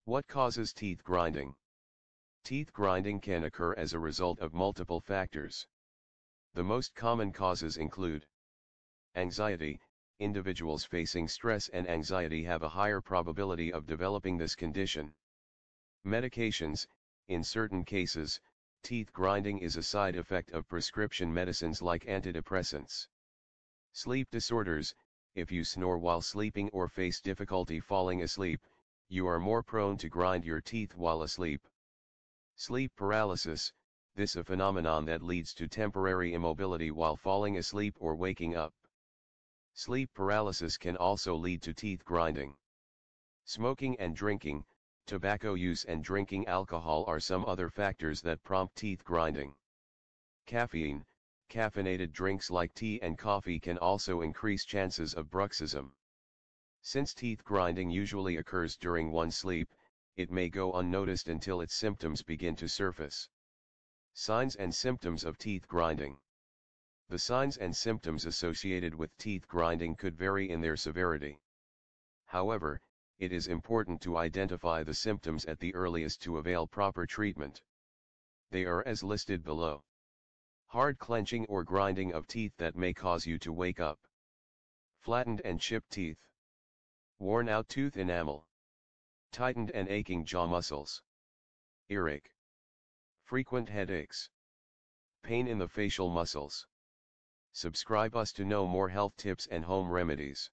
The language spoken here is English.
What causes teeth grinding? Teeth grinding can occur as a result of multiple factors. The most common causes include anxiety. Individuals facing stress and anxiety have a higher probability of developing this condition. Medications. In certain cases, teeth grinding is a side effect of prescription medicines like antidepressants. Sleep disorders. If you snore while sleeping or face difficulty falling asleep, you are more prone to grind your teeth while asleep. Sleep paralysis. This is a phenomenon that leads to temporary immobility while falling asleep or waking up. Sleep paralysis can also lead to teeth grinding. Smoking and drinking. Tobacco use and drinking alcohol are some other factors that prompt teeth grinding. Caffeine. Caffeinated drinks like tea and coffee can also increase chances of bruxism. Since teeth grinding usually occurs during one's sleep, it may go unnoticed until its symptoms begin to surface. Signs and symptoms of teeth grinding. The signs and symptoms associated with teeth grinding could vary in their severity. However, it is important to identify the symptoms at the earliest to avail proper treatment. They are as listed below. Hard clenching or grinding of teeth that may cause you to wake up. Flattened and chipped teeth. Worn out tooth enamel. Tightened and aching jaw muscles. Earache. Frequent headaches. Pain in the facial muscles. Subscribe us to know more health tips and home remedies.